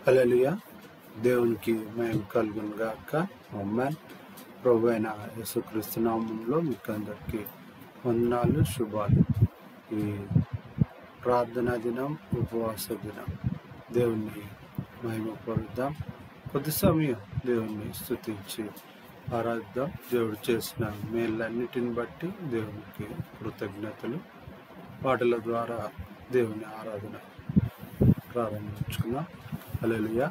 హల్లెలూయా. దేవునికి మహిమ కలుగును గాక. ఆమేన్. ప్రభు అయిన యేసుక్రీస్తు నామములో మీకు అందరికీ వందనాలు, శుభాలు. ఈ ప్రార్థనా దినం, ఉపవాస దినం దేవుణ్ణి మహిమపరుద్దాం. కొద్ది సమయం దేవుణ్ణి స్తుతించి ఆరాధిద్దాం. దేవుడు చేసిన మేళ్ళన్నిటిని బట్టి దేవునికి కృతజ్ఞతలు. పాటల ద్వారా దేవుని ఆరాధన ప్రారంభించుకున్నాం. హల్లెలూయా.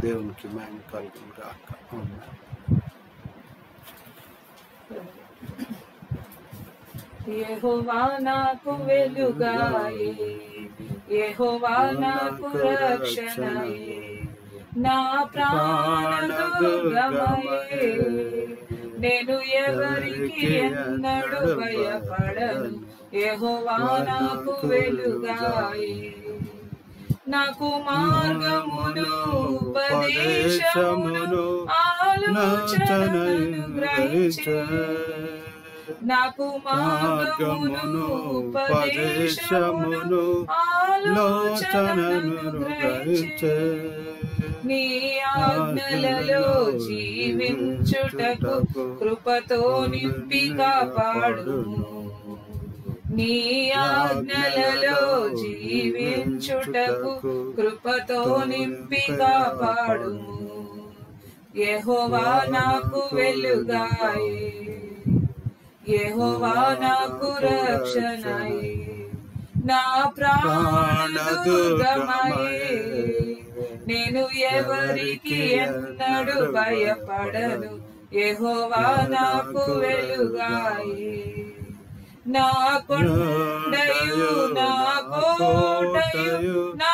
దేవునికి మహిమ కలుగును గాక. ఆమేన్. యెహోవా నాకు వెలుగాయే, యెహోవా నాకు రక్షణయే, నా ప్రాణదుర్గమయే. నేను ఎవరికి ఎన్నడూ భయపడను, యెహోవా నాకు వెలుగాయే. నాకు మార్గమును, ఉపదేశమును, ఆలోచనను గ్రహించే. నాకు మార్గమును, ఉపదేశమును, ఆలోచనను గ్రహించే. నీ ఆజ్ఞలలో జీవించుటకు కృపతో నింపి కాపాడుము. నీ ఆజ్ఞలలో జీవించుటకు కృపతో నింపి కాపాడుము. యెహోవా నాకు వెలుగాయే, యెహోవా నాకు రక్షణయే, నా ప్రాణదుర్గమయే. నేను ఎవరికి ఎన్నడూ భయపడను, యెహోవా నాకు వెలుగాయే. నా కొండయు, నా కోటయు, నా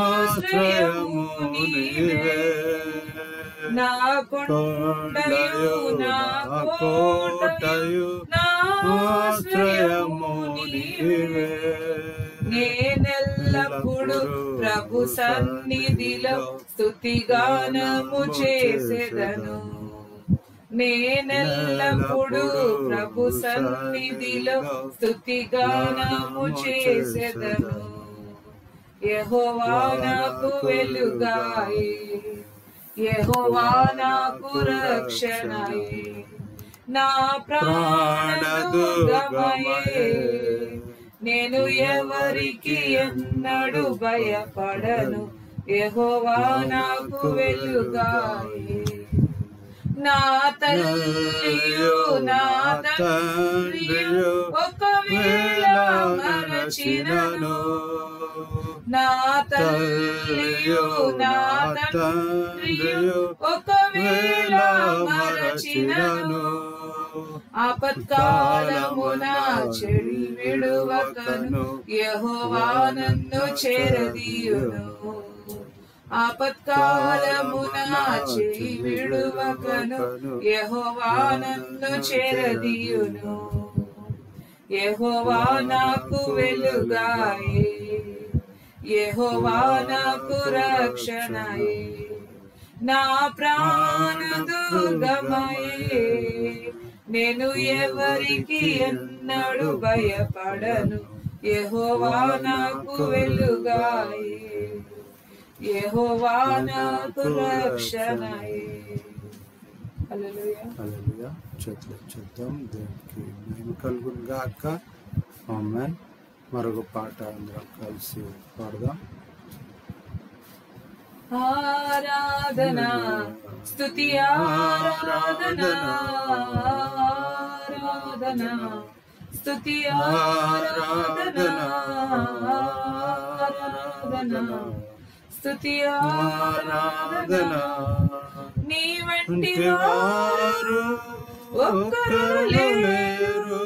ఆశ్రయము నీవే. నా కొండయు, నా కోటయు, నా ఆశ్రయము నీవే. నేనెల్లప్పుడు ప్రభు సన్నిధిలో స్తుతిగానము చేసెదను. నేనెల్లప్పుడు ప్రభు సన్నిధిలో స్తుతిగానము చేసెదను. యెహోవా నాకు వెలుగాయే, యెహోవా నాకు రక్షణయే, నా ప్రాణదుర్గమయే. నేను ఎవరికి ఎన్నడూ భయపడను, యెహోవా నాకు వెలుగాయే. నా తల్లియు, నా తండ్రియు ఒకవేళ మరచినను, నా తల్లియు, నా తండ్రియు ఒకవేళ మరచినను, ఆపత్కాలమున చెడి విడువకను యెహోవా నన్ను చేరదీయును. ఆపత్కాలమున చెడి విడువకను యెహోవా నన్ను చేరదీయును. యెహోవా నాకు వెలుగాయే, యెహోవా నాకు రక్షణయే, నా ప్రాణదుర్గమయే. నేను ఎవరికి ఎన్నడూ భయపడను, యెహోవా నాకు వెలుగాయే, యెహోవా నాకు రక్షణయే. హల్లెలూయా. హల్లెలూయా. చేతులు చూద్దాం. దేవునికి మహిమ కలుగును గాక. ఆమేన్. మరొక పాట అందరం కలిసి పాడదాం. ఆరాధన, స్తుతి ఆరాధన, ఆరాధన, స్తుతి ఆరాధన, ఆరాధన, స్తుతి ఆరాధన. నీ వంటి వారు ఒక్కరు లేరు,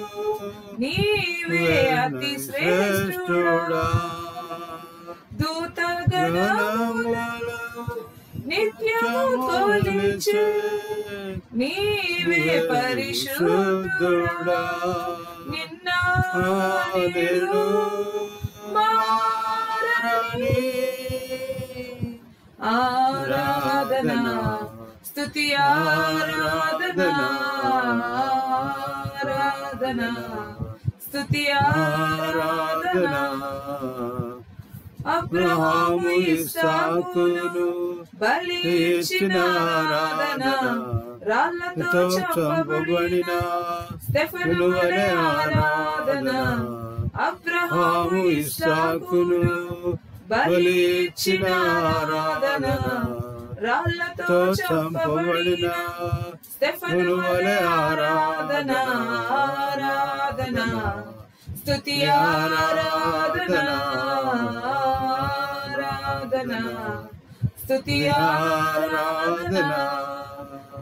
నీవే అతి శ్రేష్ఠుడా. దూతగణములలో నిత్యము కొలిచే నీవే పరిశుద్ధుడా. నిన్న నేడు మారని ఆరాధన, స్తుతి ఆరాధన, ఆరాధన, స్తుతి ఆరాధన. అబ్రహాము ఇస్సాకును బలి ఇచ్చిన ఆరాధన రాళ్లతో చంపబడిన స్తెఫను వలె ఆరాధన అబ్రహాము ఇస్సాకును బలి ఇచ్చిన ఆరాధన రాళ్లతో చంపబడిన స్తెఫను వలె ఆరాధన ఆరాధన స్తుతి ఆరాధన ఆరాధన స్తుతి ఆరాధన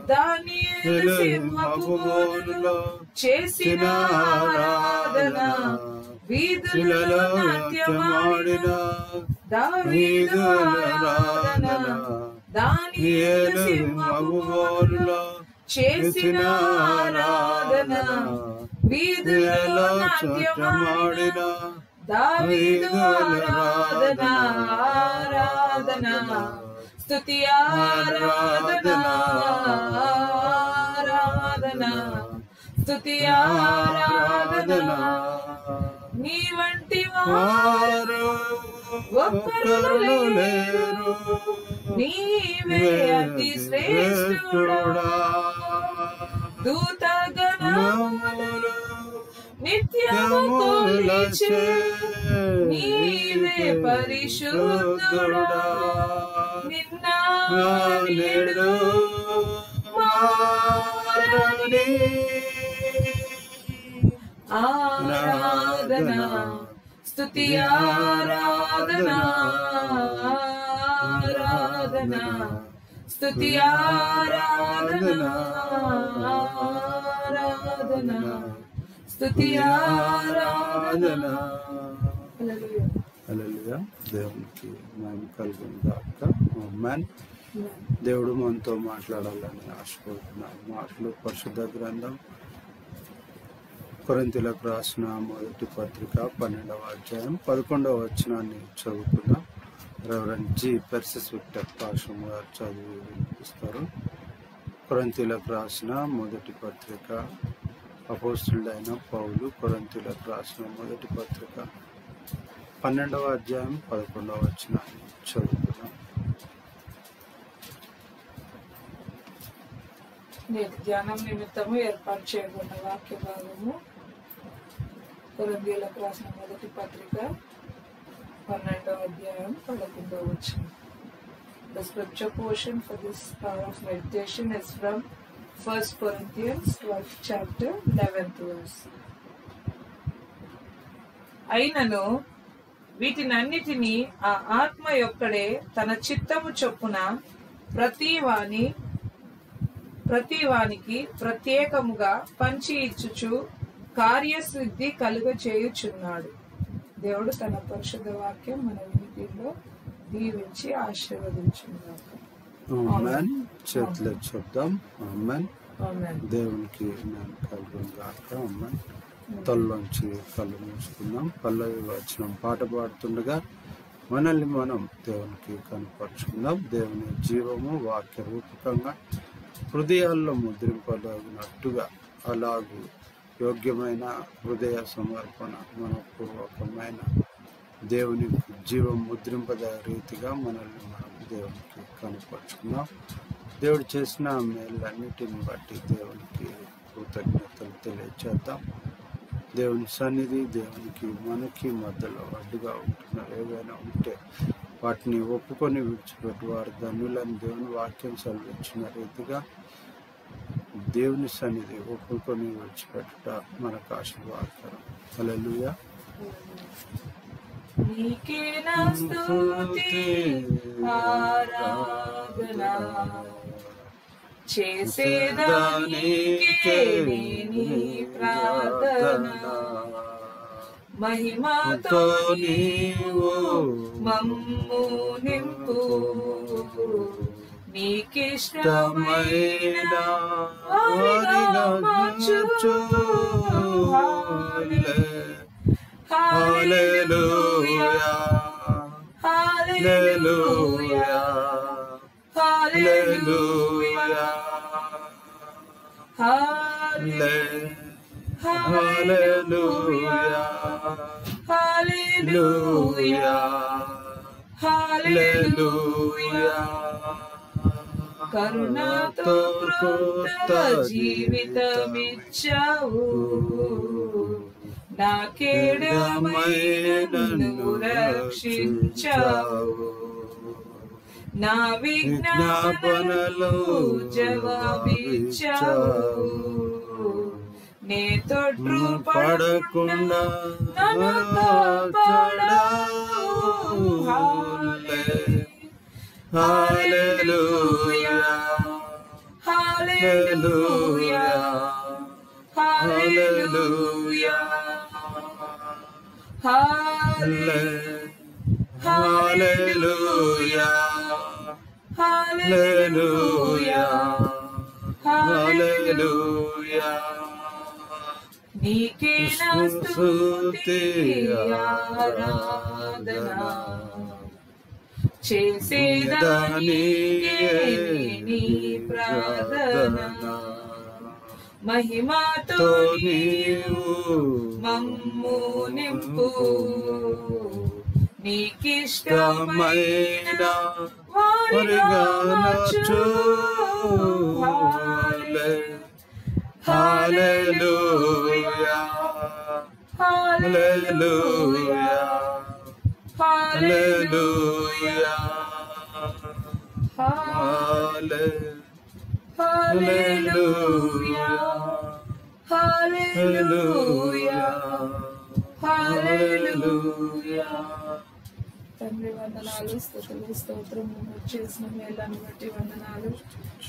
దానియేలు సింహపు బోనులో చేసిన ఆరాధన వీధులలో నాట్యమాడిన దావీదు ఆరాధన దానియేలు సింహపు బోనులో చేసిన ఆరాధన వీధులలో నాట్యమాడిన దావీదు ఆరాధన ఆరాధన స్తుతి ఆరాధన ఆరాధన స్తుతి ఆరాధన నీ వంటి వారు ఒక్కరు లేరు నీవే అతి శ్రేష్ఠుడా దూతగణములు నిత్యము కొలిచే నీవే పరిశుద్ధుడా నిన్న నేడు మారని ఆరాధన స్తుతి ఆరాధన ఆరాధన స్తుతి ఆరాధన ఆరాధన స్తుతి ఆరాధన. హల్లెలూయా. దేవునికి మహిమ కలుగును గాక. ఆమేన్. దేవుడు మనతో మాట్లాడాలని ఆశపడుతున్నాం. మాటలు పరిశుద్ధ గ్రంథం కొరింథీయులకు రాసిన మొదటి పత్రిక 12వ అధ్యాయం 11వ వచనాన్ని చదువుకుందాం. Reverend G Persis Victor Pasham గారు చదివి వినిపిస్తారు. కొరింథీయులకు రాసిన మొదటి పత్రిక అపోస్తలుడైన పౌలు కొరింథీయులకు రాసిన మొదటి పత్రిక 12వ అధ్యాయం 11వ వచనాన్ని చదువుకుందాం. నేటి ధ్యానం నిమిత్తము ఏర్పాటు చేయబడిన వాక్య భాగము కొరింథీయులకు రాసిన మొదటి పత్రిక 12వ అధ్యాయం 11వ వచనం. The scripture portion for this hour of meditation is from 1 Corinthians 12th chapter 11th verse. అయినను వీటినన్నిటినీ ఆ ఆత్మ యొక్కడే తన చిత్తము చొప్పున ప్రతివానికి ప్రత్యేకముగా పంచి ఇచ్చుచు కార్యసిద్ధి కలుగచేయుచున్నాడు. దేవుడు తన పరిశుద్ధ వాక్యం మన వినికిడిలో దీవించి ఆశీర్వదించుగాక. ఆమేన్. చేతులు చెప్దాం. ఆమేన్. ఆమేన్. దేవునికి నేను కలుగును గాక. ఆమేన్. తల్లోంచి కళ్ళు మూసుకుందాం. పల్లవి వచనం పాట పాడుతుండగా మనల్ని మనం దేవునికి కనపరుచుకుందాం. దేవుని జీవము వాక్య రూపకంగా హృదయాల్లో ముద్రింపదగినట్టుగా అలాగూ యోగ్యమైన హృదయ సమర్పణ మనపూర్వకమైన దేవుని జీవం ముద్రింపద రీతిగా మనల్ని మనం దేవునికి కనపరుచుకుందాం. దేవుడు చేసిన మేలన్నిటిని బట్టి దేవునికి కృతజ్ఞతలు తెలియచేద్దాం. దేవుని సన్నిధి దేవునికి మనకి మధ్యలో అడ్డుగా ఉంటున్నారు ఏవైనా ఉంటే వాటిని ఒప్పుకొని విడిచిపెట్టి వారు ధన్యులను దేవుని వాక్యం సెలవిచ్చిన రీతిగా దేవుని సన్నిధి ఒప్పుకొని విడిచిపెట్టుట మనకు ఆశీర్వాదకరం. హల్లెలూయా. నీకే నా స్తుతి ఆరాధన చేసేదానికే నీ ప్రార్థన మహిమతో నీవు మమ్ము నింపు నీకిష్టమైన వారిగా మార్చుచు హల్లెలూయా హల్లెలూయా హల్లెలూయా హల్లెలూయా హల్లెలూయా హల్లెలూయా. కరుణతో కృత జీవితమిచ్చావు, నాకేడమై నన్ను రక్షించావు, నా విజ్ఞాపనలో జవాబిచ్చావు, నే తొట్టు పడకుండా నన్ను కాపాడావు. హల్లెలూయా హల్లెలూయా హల్లెలూయా హల్లెలూయా హల్లెలూయా హల్లెలూయా. నీకే నా స్తుతి ఆరాధన, చేసేదానికే నీ ప్రార్థన, మహిమతో నీవు మమ్ము నింపు, నీకిష్టమైన వారిగా మార్చు. హల్లెలూయా హల్లెలూయా హల్లెలూయా హల్లెలూయా హల్లెలూయా హల్లెలూయా. తండ్రి వందనాలు, స్తుతులు, స్తోత్రము. మీరు చేసిన మేళ్ళను బట్టి వందనాలు,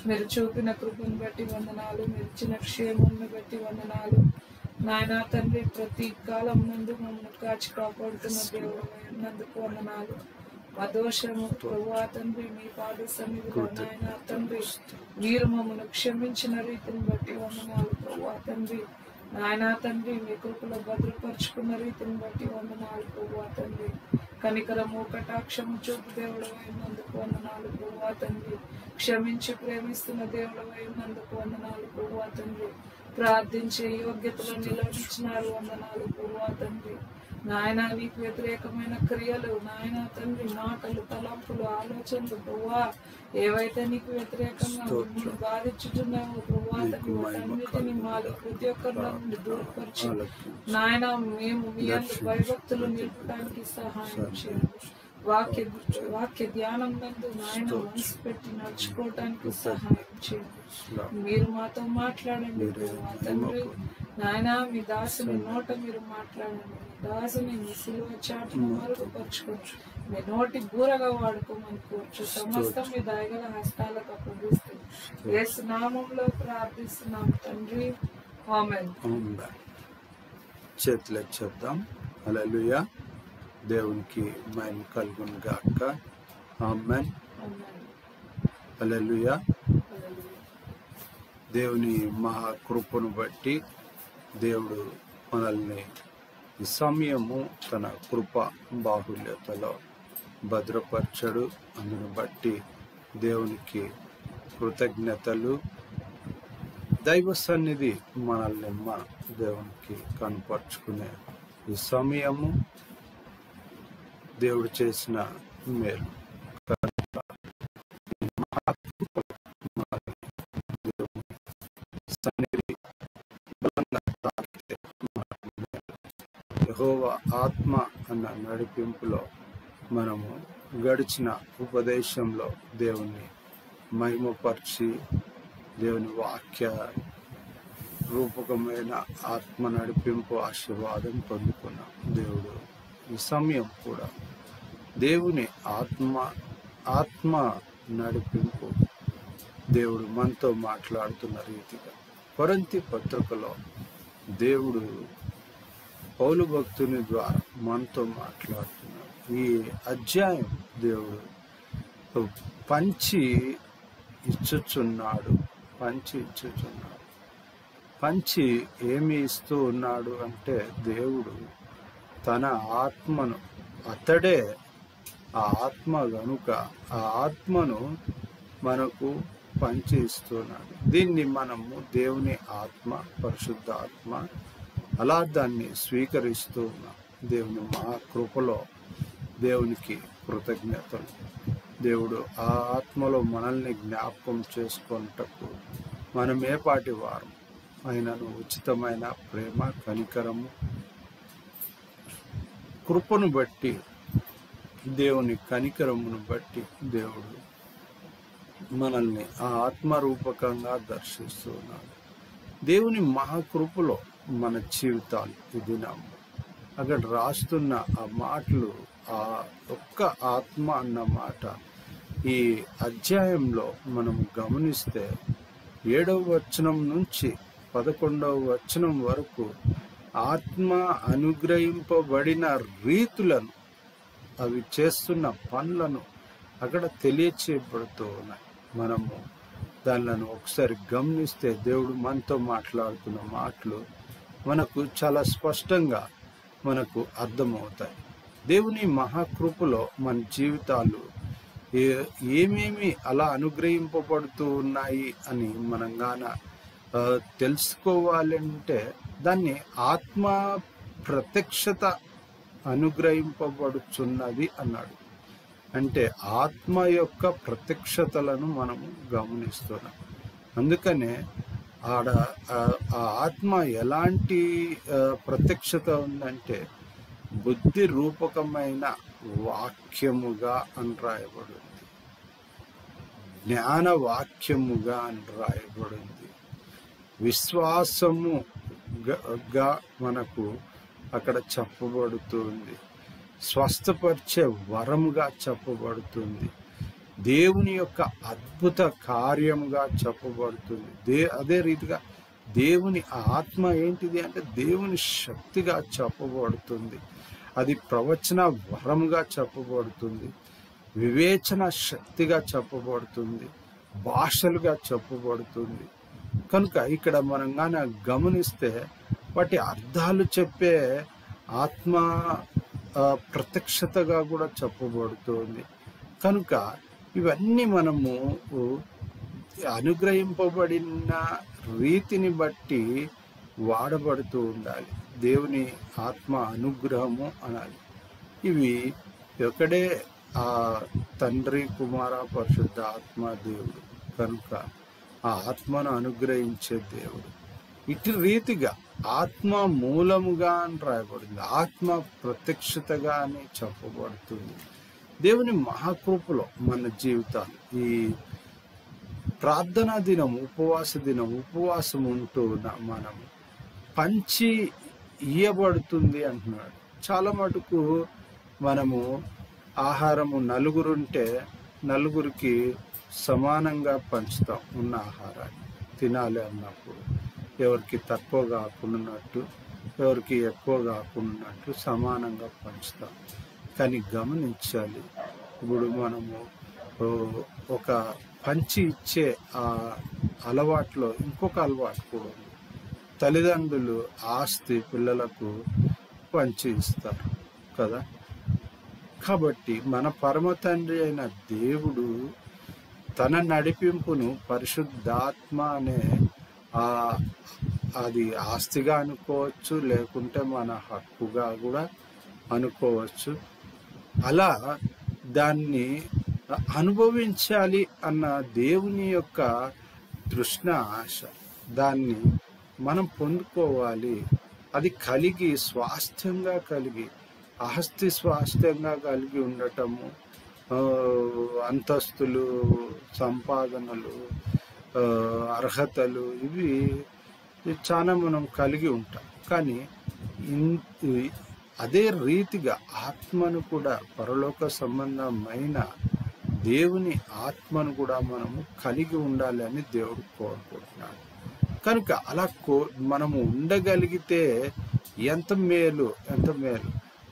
మీరు చూపిన కృపను బట్టి వందనాలు, మీరు ఇచ్చిన క్షేమాన్ని బట్టి వందనాలు. నాయన తండ్రి, ప్రతి కాలం నందు మమ్మల్ని కాచి కాపాడుతున్న దేవుడు నందుకు వందనాలు. మా దోషము ప్రభువా తండ్రి మీ పాద సన్నిధిలో నాయన తండ్రి మీరు మమ్మల్ని క్షమించిన రీతిని బట్టి వందనాలు ప్రభువా తండ్రి. నాయన తండ్రి మీ కృపలో భద్రపరుచుకున్న రీతిని బట్టి వందనాలు ప్రభువా తండ్రి. కనికరము కటాక్షము చూపు దేవుడు అయినందుకు వందనాలు ప్రభువా తండ్రి. క్షమించి ప్రేమిస్తున్న దేవుడు అయినందుకు వందనాలు ప్రభువా తండ్రి. ప్రార్థించే యోగ్యతలో నిలవనిచ్చినారు వందనాలు ప్రభువా తండ్రి. నాయన నీకు వ్యతిరేకమైన క్రియలు నాయన తండ్రి, మాటలు, తలంపులు, ఆలోచనలు ప్రభువా ఏవైతే నీకు వ్యతిరేకంగా మిమ్మల్ని బాధించుతున్నావో ప్రభువా తండ్రి, వాటన్నిటిని మాలో ప్రతి ఒక్కరిలో నుండి దూరపరిచి నాయన మేము మీ అందు భయభక్తులు నిలుపడానికి సహాయం చేయండి. వాక్య ధ్యానం నందు నాయన మనసు పెట్టి నడుచుకోవటానికి సహాయం చేయండి. మీరు మాతో మాట్లాడండి ప్రభువా తండ్రి. నాయన మీ దాసుని నోట మీరు మాట్లాడండి. మీ దాసుని మీ సిలువ చాటును మరుగుపరుచుకోవచ్చు. మీ నోటి బూరగా వాడుకోమని కోర్చు. సమస్తం మీ దయగల హస్తాలకు అప్పగిస్తుంది. యేసు నామంలో ప్రార్థిస్తున్నాం తండ్రి, ఆమేన్. చేతులు చెప్దాం. హల్లెలూయా. దేవునికి మహిమ కలుగును గాక. ఆమేన్. హల్లెలూయా. దేవుని మహాకృపను బట్టి దేవుడు మనల్ని ఈ సమయము తన కృప బాహుల్యతలో భద్రపరచడు. అందును బట్టి దేవునికి కృతజ్ఞతలు. దైవ సన్నిధి మనల్ని మన దేవునికి కనపరుచుకునే ఈ సమయము దేవుడు చేసిన మేలు. యెహోవా ఆత్మ అన్న నడిపింపులో మనము గడిచిన ఉపదేశంలో దేవుని మహిమపరిచి దేవుని వాక్య రూపకమైన ఆత్మ నడిపింపు ఆశీర్వాదం పొందుకున్నాం. దేవుడు ఈ సమయం కూడా దేవుని ఆత్మ నడిపింపు దేవుడు మనతో మాట్లాడుతున్న రీతిగా కొరింథీ పత్రికలో దేవుడు పౌలు భక్తుని ద్వారా మనతో మాట్లాడుతున్నాడు. ఈ అధ్యాయం దేవుడు పంచి ఇచ్చుచున్నాడు. పంచి ఏమి ఇస్తూ ఉన్నాడు అంటే దేవుడు తన ఆత్మను, అతడే ఆ ఆత్మ గనుక ఆ ఆత్మను మనకు పంచి ఇస్తున్నాడు. దీన్ని మనము దేవుని ఆత్మ, పరిశుద్ధ ఆత్మ అలా దాన్ని స్వీకరిస్తూ ఉన్నాం. దేవుని మహాకృపలో దేవునికి కృతజ్ఞతలు. దేవుడు ఆ ఆత్మలో మనల్ని జ్ఞాపకం చేసుకొనుటకు మనం ఏ పాటి వారం ఆయనను ఉచితమైన ప్రేమ, కనికరము, కృపను బట్టి, దేవుని కనికరమును బట్టి దేవుడు మనల్ని ఆ ఆత్మరూపకంగా దర్శిస్తున్నాడు. దేవుని మహాకృపలో మన జీవితాలు ఈ దినం అక్కడ రాస్తున్న ఆ మాటలు, ఆ ఒక్క ఆత్మ అన్న మాట ఈ అధ్యాయంలో మనం గమనిస్తే 7వ వచనం నుంచి 11వ వచనం వరకు ఆత్మ అనుగ్రహింపబడిన రీతులను, అవి చేస్తున్న పనులను అక్కడ తెలియచేయబడుతూ ఉన్నాయి. మనము దానిలను ఒకసారి గమనిస్తే దేవుడు మనతో మాట్లాడుతున్న మాటలు మనకు చాలా స్పష్టంగా మనకు అర్థమవుతాయి. దేవుని మహాకృపలో మన జీవితాలు ఏమేమి అలా అనుగ్రహింపబడుతూ ఉన్నాయి అని మనం గాన తెలుసుకోవాలంటే దాన్ని ఆత్మ ప్రత్యక్షత అనుగ్రహింపబడుచున్నది అన్నాడు. అంటే ఆత్మ యొక్క ప్రత్యక్షతలను మనము గమనిస్తున్నాం. అందుకనే ఆడ ఆ ఆత్మ ఎలాంటి ప్రత్యక్షత ఉందంటే బుద్ధి రూపకమైన వాక్యముగా అని రాయబడింది, జ్ఞాన వాక్యముగా అని రాయబడింది, విశ్వాసముగా మనకు అక్కడ చెప్పబడుతుంది, స్వస్థపరిచే వరముగా చెప్పబడుతుంది, దేవుని యొక్క అద్భుత కార్యముగా చెప్పబడుతుంది. అదే రీతిగా దేవుని ఆత్మ ఏంటిది అంటే దేవుని శక్తిగా చెప్పబడుతుంది. అది ప్రవచన వరముగా చెప్పబడుతుంది, వివేచన శక్తిగా చెప్పబడుతుంది, భాషలుగా చెప్పబడుతుంది. కనుక ఇక్కడ మనం కానీ గమనిస్తే వాటి అర్థాలు చెప్పే ఆత్మ ప్రత్యక్షతగా కూడా చెప్పబడుతుంది. కనుక ఇవన్నీ మనము అనుగ్రహింపబడిన రీతిని బట్టి వాడబడుతూ ఉండాలి. దేవుని ఆత్మ అనుగ్రహము అనాలి. ఇవి ఒకడే ఆ తండ్రి, కుమార, పరిశుద్ధ ఆత్మ దేవుడు. కనుక ఆ ఆత్మను అనుగ్రహించే దేవుడు. ఇటు రీతిగా ఆత్మ మూలముగా అని రాయబడింది, ఆత్మ ప్రత్యక్షతగా అని చెప్పబడుతుంది. దేవుని మహాకృపలో మన జీవితాలు ఈ ప్రార్థనా దినం, ఉపవాసం ఉంటూ మనము పంచి ఇయ్యబడుతుంది అంటున్నాడు. చాలా మటుకు మనము ఆహారము నలుగురుంటే నలుగురికి సమానంగా పంచుతాం. ఉన్న ఆహారాన్ని తినాలి అన్నప్పుడు ఎవరికి తక్కువ కాకున్నట్టు, ఎవరికి ఎక్కువ కాకున్నట్టు సమానంగా పంచుతాం. కానీ గమనించాలి, ఇప్పుడు మనము ఒక పంచి ఇచ్చే ఆ అలవాట్లో ఇంకొక అలవాటు కూడా ఉంది. తల్లిదండ్రులు ఆస్తి పిల్లలకు పంచి ఇస్తారు కదా. కాబట్టి మన పరమ తండ్రి అయిన దేవుడు తన నడిపింపును పరిశుద్ధాత్మ అనే అది ఆస్తిగా అనుకోవచ్చు, లేకుంటే మన హక్కుగా కూడా అనుకోవచ్చు. అలా దాన్ని అనుభవించాలి అన్న దేవుని యొక్క తృష్ణ, ఆశ, దాన్ని మనం పొందుకోవాలి. అది కలిగి స్వాస్థ్యంగా కలిగి, ఆస్తి స్వాస్థ్యంగా కలిగి ఉండటము, అంతస్తులు, సంపాదనలు, అర్హతలు, ఇవి చాలా మనం కలిగి ఉంటాం. కానీ అదే రీతిగా ఆత్మను కూడా, పరలోక సంబంధమైన దేవుని ఆత్మను కూడా మనము కలిగి ఉండాలి అని దేవుడు కోరుకుంటున్నాడు. కనుక అలా మనము ఉండగలిగితే ఎంత మేలు.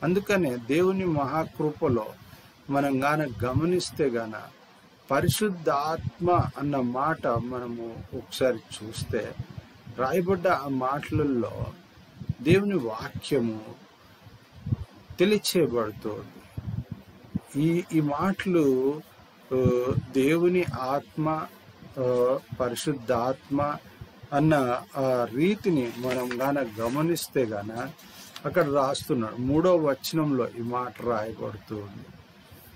అందుకనే దేవుని మహాకృపలో మనం గాన గమనిస్తే గాన పరిశుద్ధాత్మ అన్న మాట మనము ఒకసారి చూస్తే రాయబడ్డ ఆ మాటలలో దేవుని వాక్యము తెలియచేయబడుతుంది. ఈ మాటలు దేవుని ఆత్మ, పరిశుద్ధాత్మ అన్న ఆ రీతిని మనం గాన గమనిస్తే గాన అక్కడ రాస్తున్నాడు. 3వ వచనంలో ఈ మాట రాయబడుతుంది.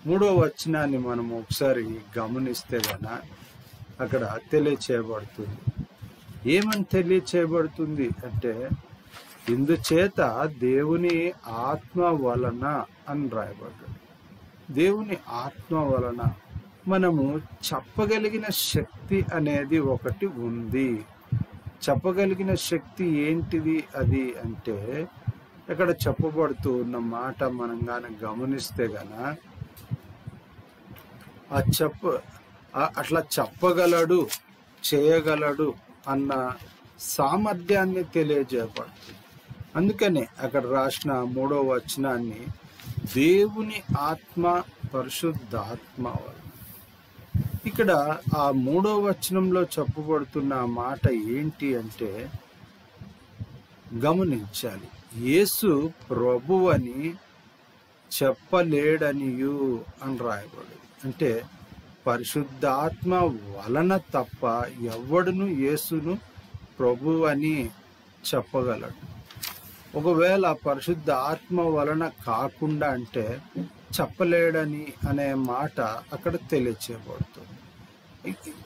3వ వచనాన్ని మనం ఒకసారి గమనిస్తే గన అక్కడ తెలియచేయబడుతుంది. ఏమని తెలియచేయబడుతుంది అంటే, ఇందుచేత దేవుని ఆత్మ వలన అని రాయబడ్డాడు. దేవుని ఆత్మ వలన మనము చెప్పగలిగిన శక్తి అనేది ఒకటి ఉంది. చెప్పగలిగిన శక్తి ఏంటిది అది అంటే, ఇక్కడ చెప్పబడుతూ ఉన్న మాట మనం గాన గమనిస్తే గన అట్లా చెప్పగలడు, చేయగలడు అన్న సామర్థ్యాన్ని తెలియజేయబడుతుంది. అందుకనే అక్కడ రాసిన 3వ వచనాన్ని దేవుని ఆత్మ, పరిశుద్ధాత్మ వలన. ఇక్కడ ఆ 3వ వచనంలో చెప్పబడుతున్న మాట ఏంటి అంటే, గమనించాలి, యేసు ప్రభువని చెప్పలేడనియు అని రాయబడింది. అంటే పరిశుద్ధాత్మ వలన తప్ప ఎవడును యేసును ప్రభు అని చెప్పగలడు. ఒకవేళ పరిశుద్ధ ఆత్మ వలన కాకుండా అంటే చెప్పలేడని అనే మాట అక్కడ తెలియచేయబడుతుంది.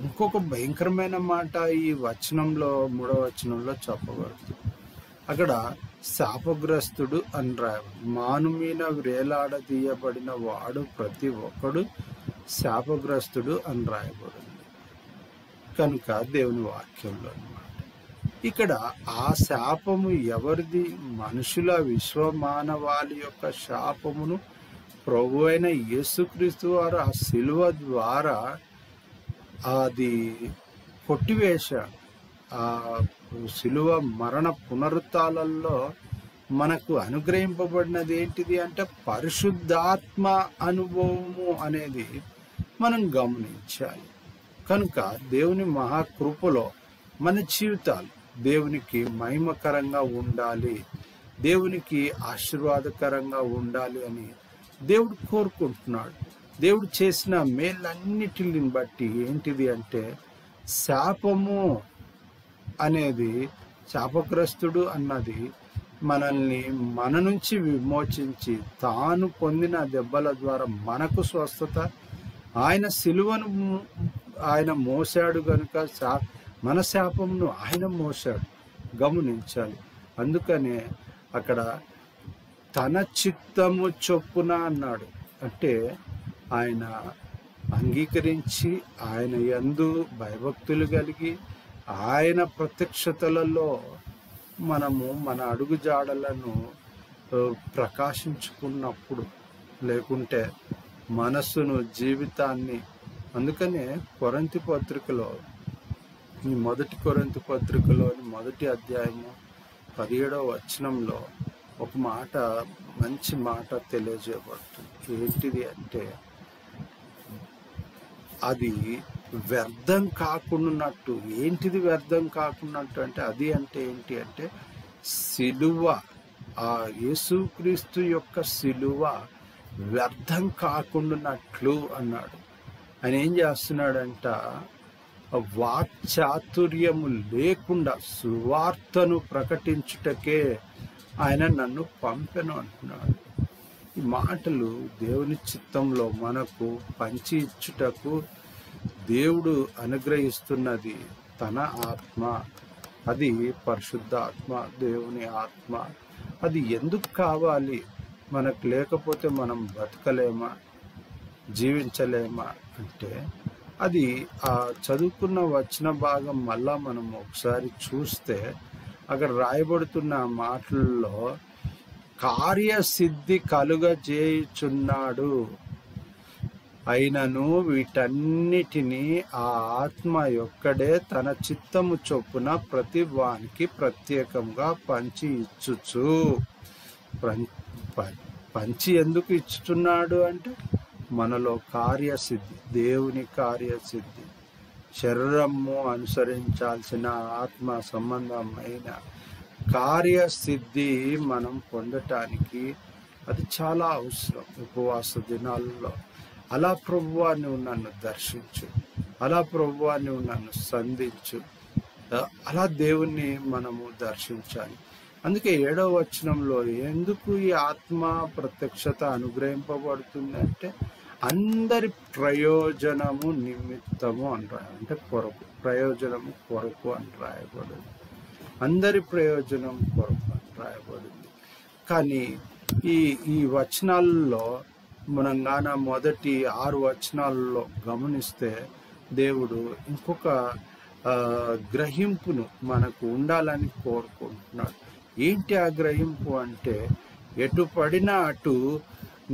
ఇంకొక భయంకరమైన మాట ఈ వచనంలో 3వ వచనంలో చెప్పబడుతుంది. అక్కడ శాపగ్రస్తుడు అని రాయబడి, మాను మీద వేలాడదీయబడిన వాడు ప్రతి ఒక్కడు శాపగ్రస్తుడు అని రాయబడింది కనుక దేవుని వాక్యంలో అన్నమాట. ఇక్కడ ఆ శాపము ఎవరిది? మనుషుల విశ్వమానవాళి యొక్క శాపమును ప్రభు అయిన యేసుక్రీస్తు వారు ఆ శిలువ ద్వారా అది కొట్టివేశాడు. ఆ శిలువ మరణ పునరుత్థానాల్లో మనకు అనుగ్రహింపబడినది ఏంటిది అంటే పరిశుద్ధాత్మ అనుభవము అనేది మనం గమనించాలి. కనుక దేవుని మహాకృపలో మన జీవితాలు దేవునికి మహిమకరంగా ఉండాలి, దేవునికి ఆశీర్వాదకరంగా ఉండాలి అని దేవుడు కోరుకుంటున్నాడు. దేవుడు చేసిన మేలన్నిటిని బట్టి ఏంటిది అంటే శాపము అనేది, శాపగ్రస్తుడు అన్నది మనల్ని మన నుంచి విమోచించి తాను పొందిన దెబ్బల ద్వారా మనకు స్వస్థత, ఆయన సిలువను ఆయన మోసాడు కనుక మన శాపమును ఆయన మోసాడు. గమనించాలి. అందుకనే అక్కడ తన చిత్తము చొప్పున అన్నాడు. అంటే ఆయన అంగీకరించి ఆయన యందు భయభక్తులు కలిగి ఆయన ప్రత్యక్షతలలో మనము మన అడుగుజాడలను ప్రకాశించుకున్నప్పుడు, లేకుంటే మనస్సును, జీవితాన్ని. అందుకనే కొరింథీ పత్రికలో, ఈ 1 కొరింథీ పత్రికలోని 1వ అధ్యాయము 17వ వచనంలో ఒక మాట, మంచి మాట తెలియజేయబడుతుంది. ఏంటిది అంటే, అది వ్యర్థం కాకున్నట్టు. ఏంటిది వ్యర్థం కాకున్నట్టు అంటే, అది అంటే ఏంటి అంటే సిలువ, ఆ యేసుక్రీస్తు యొక్క సిలువ వ్యర్థం కాకుండానట్లు అన్నాడు. ఆయన ఏం చేస్తున్నాడంట, వాక్చాతుర్యము లేకుండా సువార్తను ప్రకటించుటకే ఆయన నన్ను పంపెను అంటున్నాడు. ఈ మాటలు దేవుని చిత్తంలో మనకు పంచి ఇచ్చుటకు దేవుడు అనుగ్రహిస్తున్నది తన ఆత్మ. అది పరిశుద్ధ ఆత్మ, దేవుని ఆత్మ. అది ఎందుకు కావాలి? మనకు లేకపోతే మనం బతకలేమా, జీవించలేమా అంటే, అది ఆ చదువుకున్న వచన భాగం మళ్ళా మనం ఒకసారి చూస్తే అక్కడ రాయబడుతున్న మాటల్లో కార్యసిద్ధి కలుగజేయుచున్నాడు, అయినను వీటన్నిటినీ ఆ ఆత్మ యొక్కడే తన చిత్తము చొప్పున ప్రతి వానికి ప్రత్యేకంగా పంచి ఇచ్చుచు. పంచి ఎందుకు ఇచ్చుచున్నాడు అంటే మనలో కార్యసిద్ధి, దేవుని కార్యసిద్ధి, శరీరము అనుసరించాల్సిన ఆత్మ సంబంధమైన కార్యసిద్ధి మనం పొందటానికి అది చాలా అవసరం. ఉపవాస దినాల్లో అలా ప్రభువా నువ్వు నన్ను దర్శించు, అలా ప్రభువా నువ్వు నన్ను సంధించు, అలా దేవుణ్ణి మనము దర్శించాలి. అందుకే 7వ వచనంలో ఎందుకు ఈ ఆత్మ ప్రత్యక్షత అనుగ్రహింపబడుతుంది అంటే, అందరి ప్రయోజనము నిమిత్తము అని అంటే కొరకు, ప్రయోజనము కొరకు అని రాయబడింది. అందరి ప్రయోజనం కొరకు అని రాయబడింది. కానీ ఈ వచనాల్లో మనం గాన మొదటి 6 వచనాల్లో గమనిస్తే దేవుడు ఇంకొక గ్రహింపును మనకు ఉండాలని కోరుకుంటున్నాడు. ఏంటి ఆ గ్రహింపు అంటే, ఎటు పడినా అటు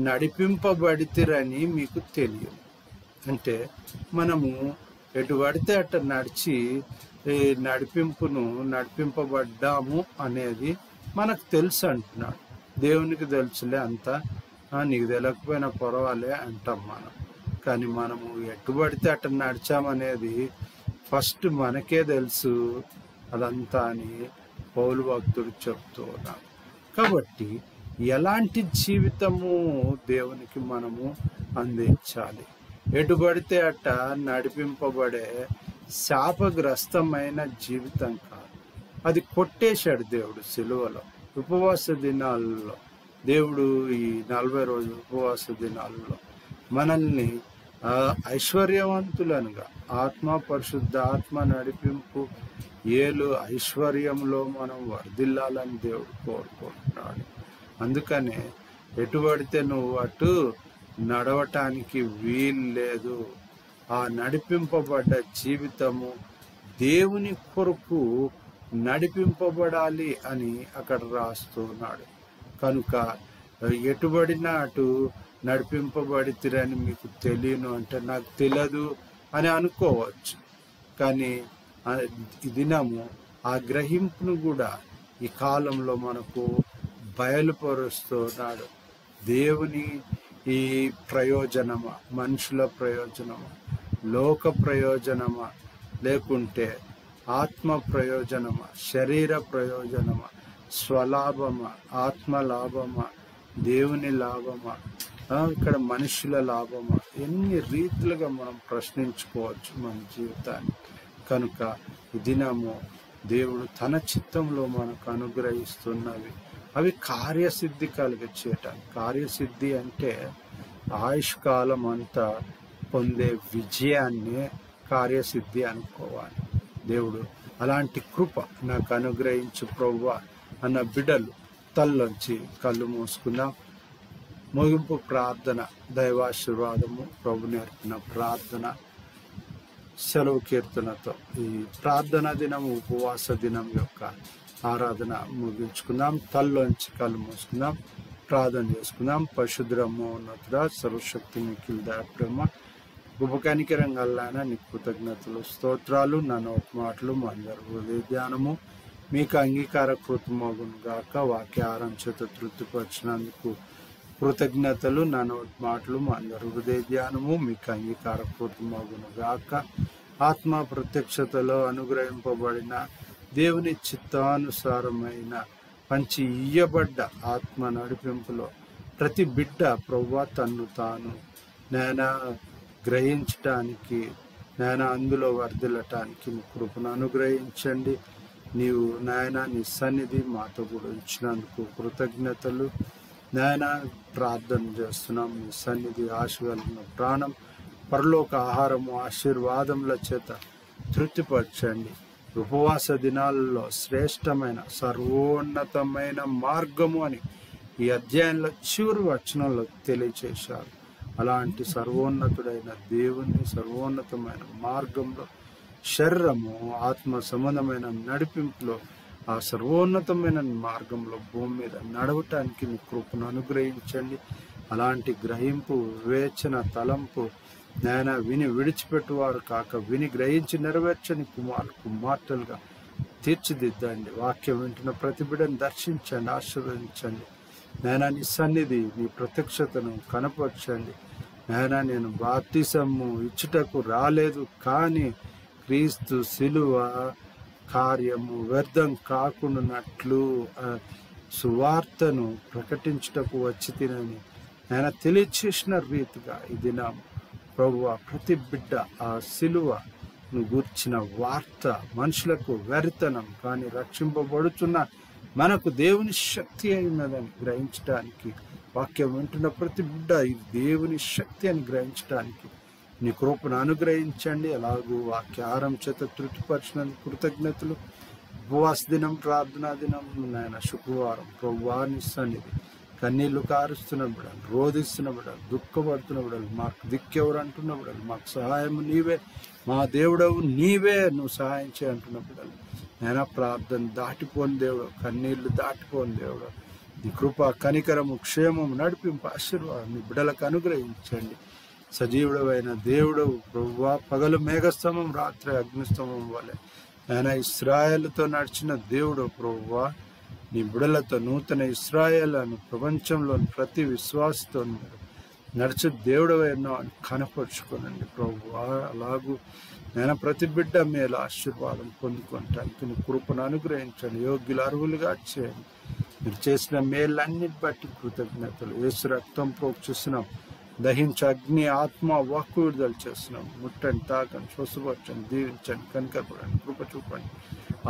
నడిపింపబడితిరని మీకు తెలియదు. అంటే మనము ఎటు పడితే అటు నడిపింపబడ్డాము అనేది మనకు తెలుసు అంటున్నాడు. దేవునికి తెలుసులే అంతా, నీకు తెలియకపోయినా పర్వాలే అంటాం మనం. కానీ మనము ఎటు పడితే అటు నడిచామనేది ఫస్ట్ మనకే తెలుసు అదంతా అని పౌలు భక్తుడు చెప్తూ ఉన్నాడు. కాబట్టి ఎలాంటి జీవితము దేవునికి మనము అందించాలి? ఎటు పడితే అట్ట నడిపింపబడే శాపగ్రస్తమైన జీవితం కాదు. అది కొట్టేశాడు దేవుడు సిలువలో. ఉపవాస దినాల్లో దేవుడు ఈ 40 రోజుల ఉపవాస దినాల్లో మనల్ని ఐశ్వర్యవంతులనుగా పరిశుద్ధ ఆత్మ నడిపింపు ఐశ్వర్యంలో మనం వర్ధిల్లాలని దేవుడు కోరుకుంటున్నాడు. అందుకనే ఎటు పడితే నువ్వు అటు నడవటానికి వీలు లేదు. ఆ నడిపింపబడ్డ జీవితము దేవుని కొరకు నడిపింపబడాలి అని అక్కడ రాస్తున్నాడు. కనుక ఎటుబడినా అటు నడిపింపబడితిరని మీకు తెలియను అంటే నాకు తెలియదు అని అనుకోవచ్చు. కానీ ఈ దినము ఆ గ్రహింపును కూడా ఈ కాలంలో మనకు బయలుపరుస్తున్నాడు. దేవుని ఈ ప్రయోజనమా, మనుషుల ప్రయోజనమా, లోక ప్రయోజనమా, లేకుంటే ఆత్మ ప్రయోజనమా, శరీర ప్రయోజనమా, స్వలాభమా, ఆత్మలాభమా, దేవుని లాభమా, ఇక్కడ మనుషుల లాభమా, ఎన్ని రీతులుగా మనం ప్రశ్నించుకోవచ్చు మన జీవితాన్ని. కనుక ఈ దినము దేవుడు తన చిత్తంలో మనకు అనుగ్రహిస్తున్నవి అవి కార్యసిద్ధి కలిగించేటానికి. కార్యసిద్ధి అంటే ఆయుష్కాలం అంతా పొందే విజయాన్నే కార్యసిద్ధి అనుకోవాలి. దేవుడు అలాంటి కృప నాకు అనుగ్రహించు ప్రభువా అన్న బిడ్డలు తల్లోంచి కళ్ళు మూసుకుందాం. ముగింపు ప్రార్థన, దైవాశీర్వాదము, ప్రభు నేర్పిన ప్రార్థన, సెలవు కీర్తనతో ఈ ప్రార్థన దినం, ఉపవాస దినం యొక్క ఆరాధన ముగించుకుందాం. తల్లోంచి కళ్ళు మూసుకుందాం, ప్రార్థన చేసుకుందాం. పరిశుద్ధ ఉన్నతుడా, సర్వశక్తి మిక్కిలి దయ ప్రేమ, గొప్ప కనికరంగల్లాన నీ కృతజ్ఞతలు స్తోత్రాలు. నా నోటి మాటలు మా అందరి హృదయ ధ్యానము మీకు అంగీకారకృతమగును గాక. వాక్యాహారం చేత తృప్తిపరిచినందుకు కృతజ్ఞతలు. నా నోటి మాటలు మా అందరి హృదయ ధ్యానము మీకు అంగీకారకృతమగును గాక. ఆత్మ ప్రత్యక్షతలో అనుగ్రహింపబడిన దేవుని చిత్తానుసారమైన పంచి ఇయ్యబడ్డ ఆత్మ నడిపింపులో ప్రతి బిడ్డ ప్రభువా తన్ను తాను నేనా గ్రహించటానికి, నాయన అందులో వర్ధిల్లటానికి మీ కృపను అనుగ్రహించండి. నీవు నాయన నీ సన్నిధి మాతో కూడా ఉంచినందుకు కృతజ్ఞతలు. నాయన ప్రార్థన చేస్తున్నాం, నీ సన్నిధి ఆశగలిగిన ప్రాణం, పరలోక ఆహారము, ఆశీర్వాదముల చేత తృప్తిపరచండి. ఉపవాస దినాలలో శ్రేష్టమైన సర్వోన్నతమైన మార్గము అని ఈ అధ్యాయంలో చివరి వచనంలో తెలియచేశారు. అలాంటి సర్వోన్నతుడైన దేవుని సర్వోన్నతమైన మార్గంలో, శరీరము ఆత్మ సంబంధమైన నడిపింపులో, ఆ సర్వోన్నతమైన మార్గంలో భూమి మీద నడవటానికి మీ కృపను అనుగ్రహించండి. అలాంటి గ్రహింపు, వివేచన, తలంపు నాయన విని విడిచిపెట్టువారు కాక విని గ్రహించి నెరవేర్చని కుమార్తెలుగా తీర్చిదిద్దండి. వాక్యం వింటున్న ప్రతి బిడ్డను దర్శించండి, ఆశీర్వదించండి. నాయన నీ సన్నిధి, నీ ప్రత్యక్షతను కనపరచండి. నాయన నేను బాప్తిసము ఇచ్చుటకు రాలేదు, కానీ క్రీస్తు శిలువ కార్యము వ్యర్థం కాకుండానట్లు సువార్తను ప్రకటించుటకు వచ్చి తినని ఆయన తెలియచేసిన రీతిగా ఈ దినం ప్రభువా ప్రతి బిడ్డ ఆ శిలువను గూర్చిన వార్త మనుషులకు వ్యర్థనం, కానీ రక్షింపబడుతున్న మనకు దేవుని శక్తి అయినదని గ్రహించడానికి వాక్యం వింటున్న ప్రతి బిడ్డ ఇది దేవుని శక్తి అని గ్రహించడానికి నీ కృపను అనుగ్రహించండి. అలాగూ వాక్యాహారం చేత తృప్తిపరిచినందుకు కృతజ్ఞతలు. ఉపవాస దినం, ప్రార్థనా దినం నాయన శుక్రవారం ప్రభువా నీ సన్నిధి కన్నీళ్లు కారుస్తున్న బిడ్డలు, రోధిస్తున్న బిడ్డలు, దుఃఖపడుతున్న బిడ్డలు, మాకు దిక్కెవరు అంటున్న బిడ్డలు, మాకు సహాయం నీవే, మా దేవుడవు నీవే, నువ్వు సహాయం చేయంటున్న బిడ్డలు నాయన ప్రార్థన దాటిపోని దేవుడు, కన్నీళ్లు దాటిపోని దేవుడు, నీ కృప కనికరము క్షేమము నడిపింపు ఆశీర్వాదం నీ బిడ్డలకు అనుగ్రహించండి. సజీవుడమైన దేవుడవు ప్రభువా, పగలు మేఘస్తంభం రాత్రి అగ్నిస్తంభం వలె ఆయన ఇశ్రాయేలుతో నడిచిన దేవుడు ప్రభువా, నీ బిడలతో నూతన ఇశ్రాయేలను ప్రపంచంలోని ప్రతి విశ్వాసతో నడిచే దేవుడవైనా అని కనపరుచుకోనండి ప్రభువా. అలాగూ నేను ప్రతి బిడ్డ మేలు ఆశీర్వాదం పొందుకుంటానికి నీ కృపను అనుగ్రహించండి, యోగ్యులు అర్హులుగా చేయండి. మీరు చేసిన మేళ్ళన్నిటి బట్టి కృతజ్ఞతలు. యేసు రక్తం ప్రోక్షిస్తున్నాం, దహించి అగ్ని ఆత్మ వాక్కు విడుదల చేస్తున్నాం. ముట్టండి, తాకండి, స్వస్థపరచండి, దీవించండి, కనికరపడండి, కృప చూపండి,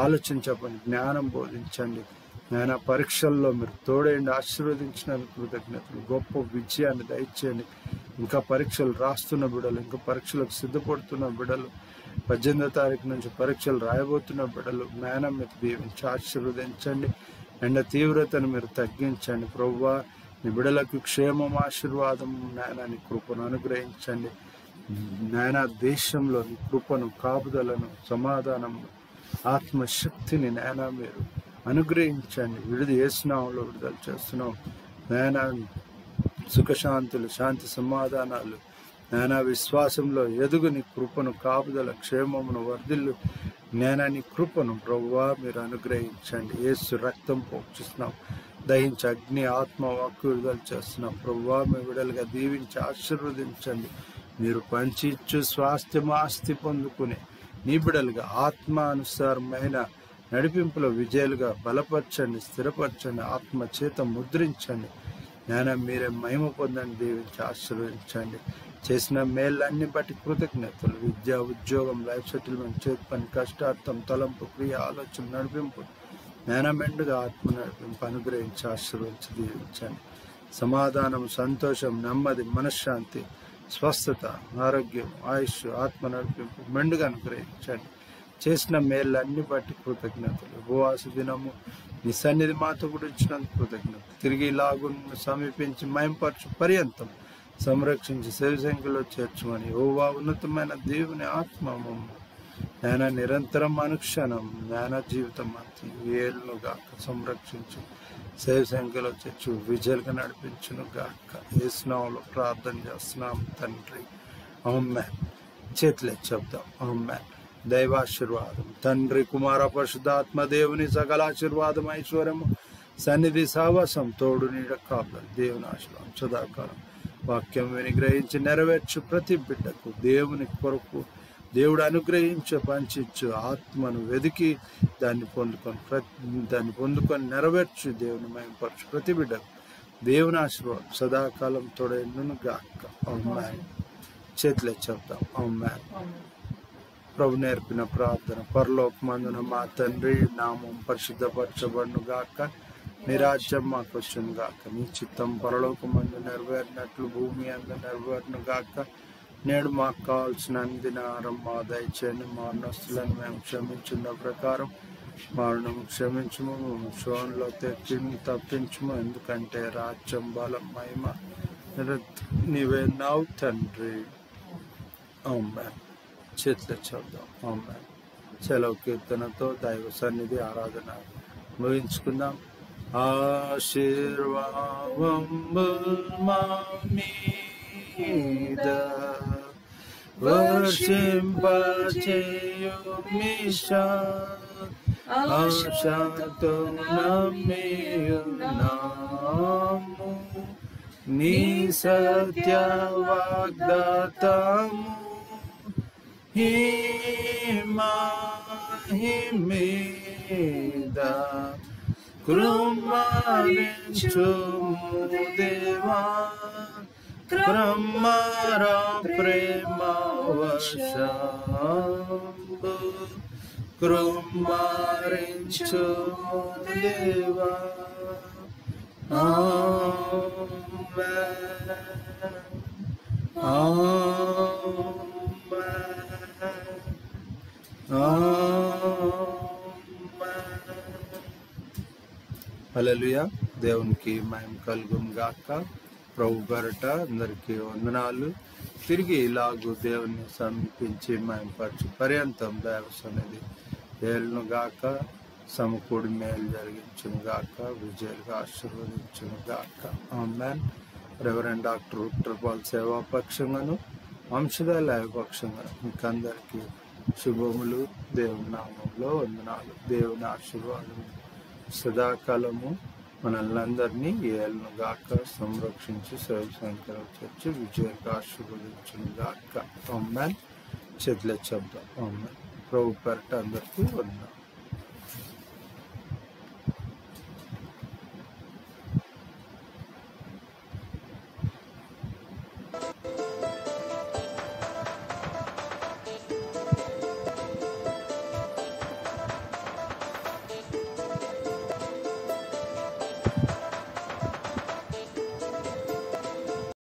ఆలోచించండి, జ్ఞానం బోధించండి. నాయన పరీక్షల్లో మీరు తోడేయండి, ఆశీర్వదించినందుకు కృతజ్ఞతలు. గొప్ప విజయాన్ని దయచేయండి. ఇంకా పరీక్షలు రాస్తున్న బిడ్డలు, ఇంకా పరీక్షలకు సిద్ధపడుతున్న బిడ్డలు, 18వ తారీఖు నుంచి పరీక్షలు రాయబోతున్న బిడ్డలు నాయన మీరు దీవించి ఆశీర్వదించండి. ఎండ తీవ్రతను మీరు తగ్గించండి ప్రభువా. నీ బిడ్డలకు క్షేమం ఆశీర్వాదం నాయన నీ కృపను అనుగ్రహించండి. నాయన దేశంలో నీ కృపను, కాపుదలను, సమాధానము, ఆత్మశక్తిని నాయన మీరు అనుగ్రహించండి. యేసునామములో విడుదల చేస్తున్నాం నాయన. సుఖశాంతులు, శాంతి సమాధానాలు నాయన, విశ్వాసంలో ఎదుగు నీ కృపను, కాపుదల, క్షేమమును వర్ధిల్లు నాయన నీ కృపను ప్రభువా మీరు అనుగ్రహించండి. యేసు రక్తం పోక్షిస్తున్నాం, దహించి అగ్ని ఆత్మ వాక్కు విడుదల చేస్తున్నాం ప్రభువా. మీ విడుదలగా దీవించి ఆశీర్వదించండి. మీరు పంచి ఇచ్చు స్వాస్థ్యం ఆస్తి పొందుకుని నీ బిడలుగా ఆత్మానుసారమైన నడిపింపులో విజయాలుగా బలపరచండి, స్థిరపరచండి, ఆత్మ చేత ముద్రించండి నాయన. మీరే మహిమ పొందండి, దీవించి ఆశీర్వదించండి. చేసిన మేళ్ళన్ని బట్టి కృతజ్ఞతలు. విద్య, ఉద్యోగం, లైఫ్ సెటిల్మెంట్, చేతి పని, కష్టార్థం, తలంపు, క్రియ, ఆలోచన, నడిపింపు నాయన మెండుగా ఆత్మ నడిపింపు అనుగ్రహించి ఆశీర్వదించి దీవించండి. సమాధానం, సంతోషం, నెమ్మది, మనశ్శాంతి, స్వస్థత, ఆరోగ్యం, ఆయుష్, ఆత్మ నడిపింపు మెండుగా అనుగ్రహించండి. చేసిన మేళ్ళన్ని బట్టి కృతజ్ఞతలు. ఉపవాస దినము నీ సన్నిధి మాతో కూడా ఇచ్చినందుకు కృతజ్ఞతలు. తిరిగి ఇలాగు సమీపించి మయంపరచు పర్యంతం సంరక్షించి సేవసంఖ్యలో చేర్చమని యెహోవా ఉన్నతమైన దేవుని ఆత్మ నాయన నిరంతరం అనుక్షణం నాయన జీవితం అంతా ఏళ్ళను గాక సంరక్షించి సేవసంఖ్యలో చేర్చు విజయాలుగా నడిపించును గాక. యేసునామములో ప్రార్థన చేస్తున్నాం తండ్రి, ఆమేన్. చేతులెత్తి చెప్దాం ఆమేన్. దైవాశీర్వాదం తండ్రి, కుమార, పరిశుద్ధాత్మ దేవుని సకల ఆశీర్వాదం, ఐశ్వర్యము, సన్నిధి, సావాసం, తోడు, నీడ, కాపుదల, దేవుని ఆశీర్వాదం సదాకాలం. వాక్యం విని గ్రహించి నెరవేర్చు ప్రతి బిడ్డకు దేవుని కొరకు దేవుడు అనుగ్రహించు, పంచిచ్చు ఆత్మను వెదికి దాన్ని పొందుకొని నెరవేర్చు, దేవుని మహిమపరచు ప్రతి బిడ్డకు దేవుని ఆశీర్వాదం సదాకాలం తోడైండును గాక. ఆమేన్. చేతులెత్తి చెప్తాం ఆమేన్. ప్రభు నేర్పిన ప్రార్థన. పరలోకమందున మా తండ్రి, నామం పరిశుద్ధపరచబడును గాక, నీ రాజ్యం మాకు వచ్చును గాక, నీ చిత్తం పరలోకమందు నెరవేరినట్లు భూమి అందు నెరవేరును గాక. నేడు మాకు కావాల్సిన దినారం మా దయచేయండి, మా రుణస్తులను మేము క్షమించిన ప్రకారం మరణం క్షమించము, శోధనలో తప్పించము, ఎందుకంటే రాజ్యం, బలం, మహిమ నీవే నావు తండ్రి. ఆమేన్. చేతులు చెప్దాం ఆమేన్. సెలవు కీర్తనతో దైవ సన్నిధి ఆరాధన ముగించుకుందాం. ఆశీర్వాదం మా మీద వర్షింపచేయు మిషా, ఆశతో నమ్మియున్నాము నీ సత్య వాగ్దాతము. మీద కృమరించుము దేవా, క్రమర ప్రేమ వర్షంబు కృమరించుము దేవా. హల్లెలూయా. దేవునికి మహిమ కలుగును గాక. ప్రభు పేరట అందరికీ వందనాలు. తిరిగి ఇలాగూ దేవుని సమీపించి మహిమపరచు పర్యంతం దైవ సన్నిధి ఏలును గాక. సమకూడి మేలు జరిగించును గాక. విజయాలుగా ఆశీర్వదించును గాక. ఆమేన్. రెవరెండ్ డాక్టర్ ఉత్తరపాల్ సేవా పక్షంగాను వంశధార లైవ్ పక్షంగా మీకందరికీ శుభములు. దేవుని నామంలో వందనాలు. దేవుని ఆశీర్వాదము సదాకాలము మనల్ని అందరినీ ఏలును గాక. సంరక్షించి శివశంకర చర్చి విజయంగా ఆశీర్వదించును గాక. ఆమేన్. చేతుల శబ్దం. ఆమేన్. ప్రభు పేరట అందరికీ వందనాలు.